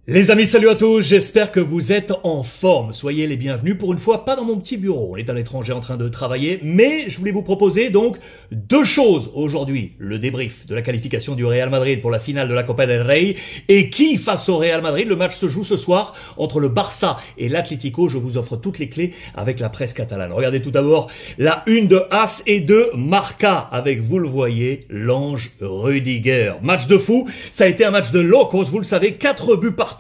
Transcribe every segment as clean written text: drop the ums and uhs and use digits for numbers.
Les amis, salut à tous, j'espère que vous êtes en forme. Soyez les bienvenus pour une fois, pas dans mon petit bureau, on est à l'étranger en train de travailler, mais je voulais vous proposer donc deux choses aujourd'hui. Le débrief de la qualification du Real Madrid pour la finale de la Copa del Rey et qui face au Real Madrid. Le match se joue ce soir entre le Barça et l'Atlético. Je vous offre toutes les clés avec la presse catalane. Regardez tout d'abord la une de As et de Marca avec, vous le voyez, l'ange Rudiger. Match de fou, ça a été un match de locos, vous le savez, 4 buts partout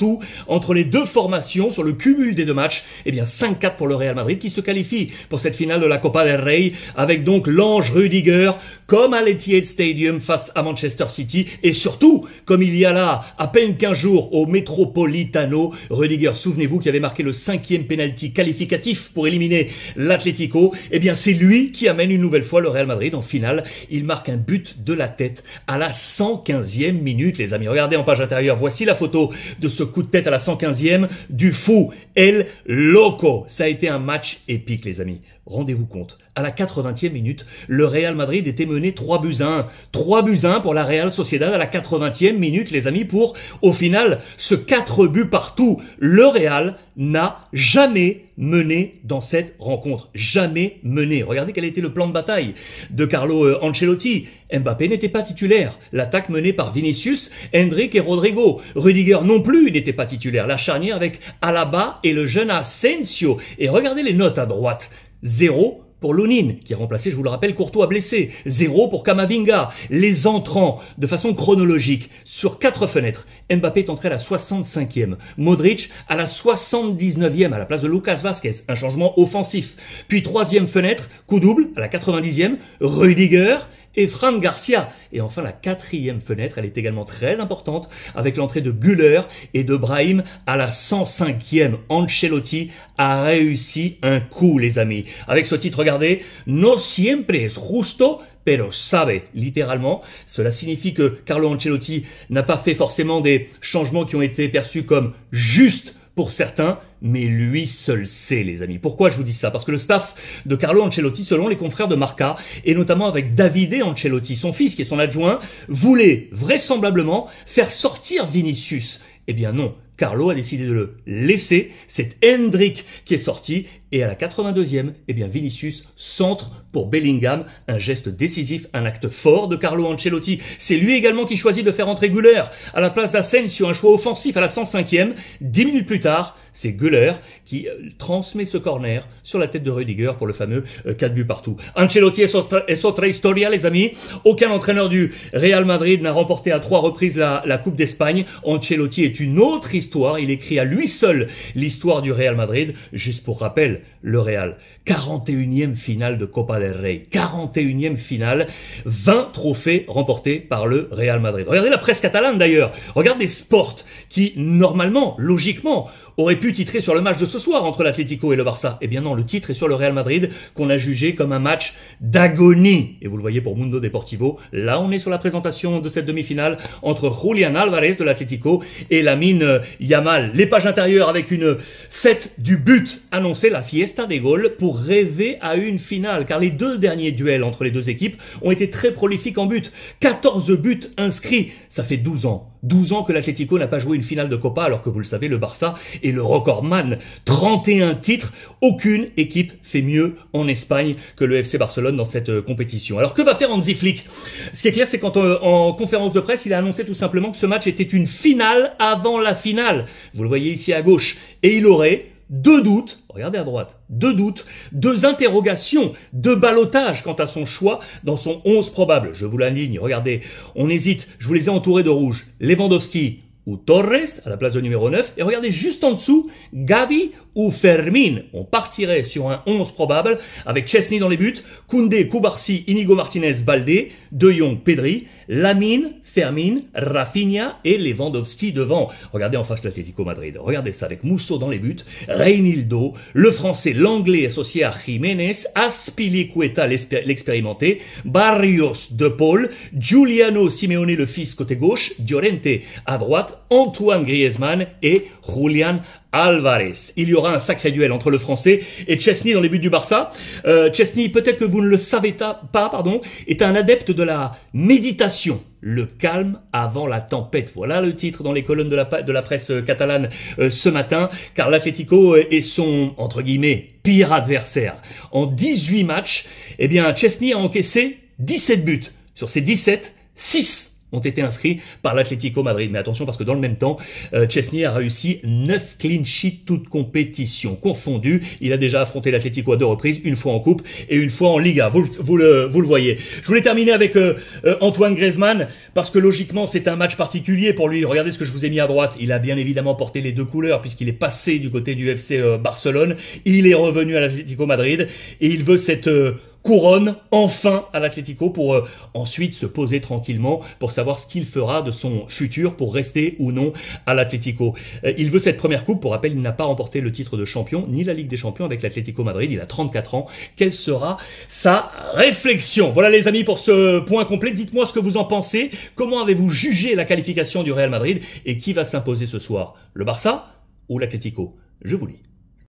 entre les deux formations sur le cumul des deux matchs. Eh bien 5-4 pour le Real Madrid qui se qualifie pour cette finale de la Copa del Rey avec donc l'ange Rudiger comme à l'Etihad Stadium face à Manchester City et surtout comme il y a là à peine 15 jours au Metropolitano. Rudiger, souvenez-vous, qui avait marqué le 5e penalty qualificatif pour éliminer l'Atlético. Eh bien c'est lui qui amène une nouvelle fois le Real Madrid en finale. Il marque un but de la tête à la 115e minute, les amis. Regardez en page intérieure, voici la photo de ce coup de tête à la 115e du fou El Loco. Ça a été un match épique, les amis. Rendez-vous compte, à la 80e minute, le Real Madrid était mené 3-1. 3-1 pour la Real Sociedad à la 80e minute, les amis, pour, au final, ce 4 buts partout. Le Real n'a jamais mené dans cette rencontre. Jamais mené. Regardez quel était le plan de bataille de Carlo Ancelotti. Mbappé n'était pas titulaire. L'attaque menée par Vinicius, Endrick et Rodrigo. Rudiger non plus n'était pas titulaire. La charnière avec Alaba et le jeune Asensio. Et regardez les notes à droite. 0 pour Lunin, qui a remplacé, je vous le rappelle, Courtois blessé. 0 pour Camavinga. Les entrants, de façon chronologique, sur 4 fenêtres. Mbappé est entré à la 65e. Modric à la 79e, à la place de Lucas Vazquez. Un changement offensif. Puis 3e fenêtre, coup double, à la 90e. Rudiger et Fran Garcia. Et enfin, la 4e fenêtre, elle est également très importante, avec l'entrée de Güler et de Brahim à la 105e. Ancelotti a réussi un coup, les amis. Avec ce titre, regardez, No siempre es justo, pero sabe, littéralement. Cela signifie que Carlo Ancelotti n'a pas fait forcément des changements qui ont été perçus comme justes pour certains, mais lui seul sait, les amis. Pourquoi je vous dis ça? Parce que le staff de Carlo Ancelotti, selon les confrères de Marca, et notamment avec Davide Ancelotti, son fils qui est son adjoint, voulait vraisemblablement faire sortir Vinicius. Eh bien non, Carlo a décidé de le laisser. C'est Endrick qui est sorti. Et à la 82e, eh bien Vinicius centre pour Bellingham. Un geste décisif, un acte fort de Carlo Ancelotti. C'est lui également qui choisit de faire entrer Güler à la place d'Asensio. Un choix offensif à la 105e. 10 minutes plus tard, c'est Güler qui transmet ce corner sur la tête de Rudiger pour le fameux 4 buts partout. Ancelotti est otra historia, les amis. Aucun entraîneur du Real Madrid n'a remporté à 3 reprises la Coupe d'Espagne. Ancelotti est une autre histoire. Il écrit à lui seul l'histoire du Real Madrid. Juste pour rappel, le Real, 41e finale de Copa del Rey. 41e finale, 20 trophées remportés par le Real Madrid. Regardez la presse catalane d'ailleurs. Regardez Sport qui, normalement, logiquement, aurait pu titrer sur le match de ce soir entre l'Atlético et le Barça. Eh bien non, le titre est sur le Real Madrid qu'on a jugé comme un match d'agonie. Et vous le voyez pour Mundo Deportivo. Là, on est sur la présentation de cette demi-finale entre Julián Álvarez de l'Atlético et Lamine Yamal. Les pages intérieures avec une fête du but annoncée, la fiesta des goals, pour rêver à une finale. Car les deux derniers duels entre les deux équipes ont été très prolifiques en but. 14 buts inscrits. Ça fait 12 ans. 12 ans que l'Atlético n'a pas joué une finale de Copa, alors que vous le savez, le Barça est le recordman. 31 titres. Aucune équipe fait mieux en Espagne que le FC Barcelone dans cette compétition. Alors que va faire Hansi Flick? Ce qui est clair, c'est quand en conférence de presse, il a annoncé tout simplement que ce match était une finale avant la finale. Vous le voyez ici à gauche. Et il aurait 2 doutes, regardez à droite, 2 doutes, 2 interrogations, 2 ballottages quant à son choix dans son 11 probable. Je vous l'aligne, regardez, on hésite, je vous les ai entourés de rouge. Lewandowski ou Torres à la place de numéro 9. Et regardez juste en dessous, Gavi ou Fermin. On partirait sur un 11 probable avec Chesney dans les buts, Koundé, Koubarsi, Inigo Martinez, Baldé, De Jong, Pedri, Lamine, Fermin, Rafinha et Lewandowski devant. Regardez en face l'Atlético Madrid. Regardez ça avec Musso dans les buts, Reinildo, le français, l'anglais associé à Jiménez, Azpilicueta l'expérimenté, Barrios de Paul, Giuliano Simeone le fils côté gauche, Llorente à droite, Antoine Griezmann et Julián Alvarez. Il y aura un sacré duel entre le Français et Szczęsny dans les buts du Barça. Szczęsny, peut-être que vous ne le savez pas, est un adepte de la méditation. Le calme avant la tempête. Voilà le titre dans les colonnes de la presse catalane ce matin, car l'Atlético est son, entre guillemets, pire adversaire. En 18 matchs, eh bien, Szczęsny a encaissé 17 buts. Sur ces 17, 6 ont été inscrits par l'Atlético Madrid. Mais attention parce que dans le même temps, Szczęsny a réussi 9 clean sheets toutes compétitions confondues. Il a déjà affronté l'Atlético à 2 reprises, une fois en coupe et une fois en Liga. Vous le voyez. Je voulais terminer avec Antoine Griezmann parce que logiquement c'est un match particulier pour lui. Regardez ce que je vous ai mis à droite. Il a bien évidemment porté les deux couleurs puisqu'il est passé du côté du FC Barcelone. Il est revenu à l'Atlético Madrid et il veut cette couronne enfin à l'Atlético pour ensuite se poser tranquillement pour savoir ce qu'il fera de son futur pour rester ou non à l'Atlético. Il veut cette première coupe. Pour rappel, il n'a pas remporté le titre de champion ni la Ligue des Champions avec l'Atlético Madrid. Il a 34 ans. Quelle sera sa réflexion? Voilà les amis pour ce point complet. Dites-moi ce que vous en pensez. Comment avez-vous jugé la qualification du Real Madrid et qui va s'imposer ce soir? Le Barça ou l'Atlético? Je vous lis.